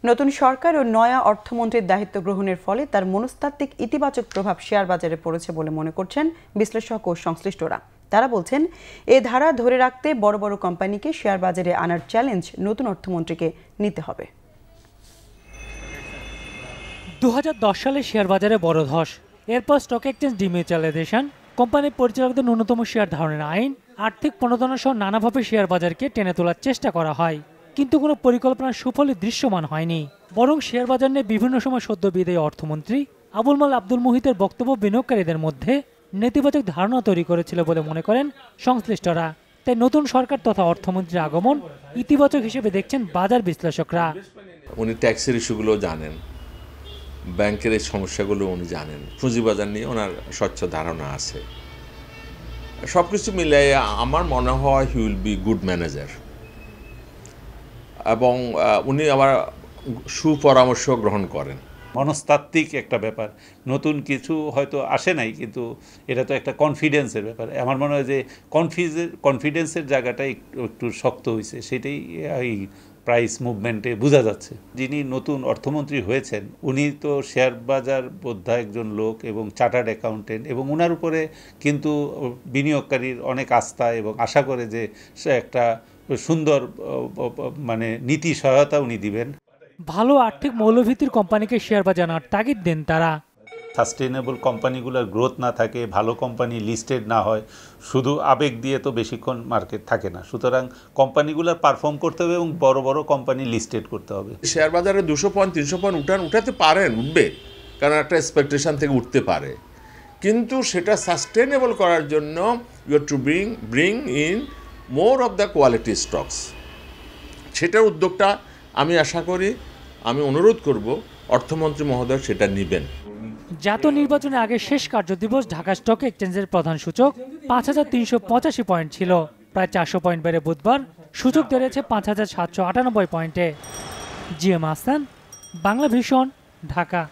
নতুন সরকার ও নয়া অর্থমন্ত্রীর দায়িত্ব গ্রহণের ফলে তার মনস্তাত্ত্বিক ইতিবাচক প্রভাব শেয়ার বাজারে পড়েছে বলে মনে করছেন বিশ্লেষক ও সংশ্লিষ্টরা। তারা বলছেন, এ ধারা ধরে রাখতে বড় বড় কোম্পানিকে শেয়ার বাজারে আনার চ্যালেঞ্জ নতুন অর্থমন্ত্রীকে নিতে হবে। 2010 সালে শেয়ার বাজারে বড় ধস, এরপর স্টক এক্সচেঞ্জ ডিমিউচুয়ালাইজেশন, কোম্পানির পরিচালকদের ন্যূনতম শেয়ার ধারণের আইন, আর্থিক প্রণোদনা সহ নানাভাবে শেয়ার বাজারকে টেনে তোলার চেষ্টা করা হয়, কিন্তু কোনো পরিকল্পনার সুফলই দৃশ্যমান হয়নি। বরং শেয়ার বাজার নিয়ে বিভিন্ন সময় সদ্য বিদায়ী অর্থমন্ত্রী আবুল মাল আব্দুল মুহিতের বক্তব্য বিনিয়োগকারীদের মধ্যে নেতিবাচক ধারণা তৈরি করেছিল বলে মনে করেন সংশ্লিষ্টরা। তাই নতুন সরকার তথা অর্থমন্ত্রীর আগমন ইতিবাচক হিসেবে দেখছেন বাজার বিশ্লেষকরা। উনি ট্যাক্সের ইস্যুগুলো জানেন, ব্যাংকের এই সমস্যাগুলো উনি জানেন, পুঁজিবাজার নিয়ে ওনার স্বচ্ছ ধারণা আছে। সব কিছু মিলিয়ে আমার মনে হয় he will be good manager, এবং উনি আবার সুপরামর্শ গ্রহণ করেন। মনস্তাত্ত্বিক একটা ব্যাপার, নতুন কিছু হয়তো আসে নাই, কিন্তু এটা তো একটা কনফিডেন্সের ব্যাপার। আমার মনে হয় যে কনফিডেন্সের জায়গাটা একটু শক্ত হয়েছে, সেটাই এই প্রাইস মুভমেন্টে বোঝা যাচ্ছে। যিনি নতুন অর্থমন্ত্রী হয়েছেন উনি তো শেয়ার বাজার বোদ্ধা একজন লোক এবং চার্টার্ড অ্যাকাউন্টেন্ট, এবং ওনার উপরে কিন্তু বিনিয়োগকারীর অনেক আস্থা এবং আশা করে যে সে একটা সুন্দর নীতি সহায়তা উনি দিবেন। ভালো আর্থিক মৌলভিত্তির কোম্পানিকে শেয়ার বাজার আনার তাগিদ দেন তারা। সাস্টেইনেবল কোম্পানিগুলোর গ্রোথ না থাকে, ভালো কোম্পানি লিস্টেড না হয়, শুধু আবেগ দিয়ে তো বেশিক্ষণ মার্কেট থাকে না। সুতরাং কোম্পানিগুলোর পারফর্ম করতে হবে এবং বড় বড় কোম্পানি লিস্টেড করতে হবে। শেয়ার বাজারে 200 পয়েন্ট 300 পয়েন্ট উঠাতে পারেন, উঠবে, কারণ একটা এক্সপেকটেশন থেকে উঠতে পারে, কিন্তু সেটা সাস্টেইনেবল করার জন্য you have to bring in more of the quality stocks. সেটার উদ্যোগটা আমি আশা করি, আমি অনুরোধ করব অর্থমন্ত্রী মহোদয় সেটা নেবেন। জাতীয় নির্বাচনের আগে শেষ কার্যদিবস ঢাকা স্টক এক্সচেঞ্জের প্রধান সূচক 5385 পয়েন্ট ছিল। প্রায় 400 পয়েন্ট বেড়ে বুধবার সূচক দাঁড়িয়েছে 5798 পয়েন্টে। GM Hasan, Bangla vision, Dhaka.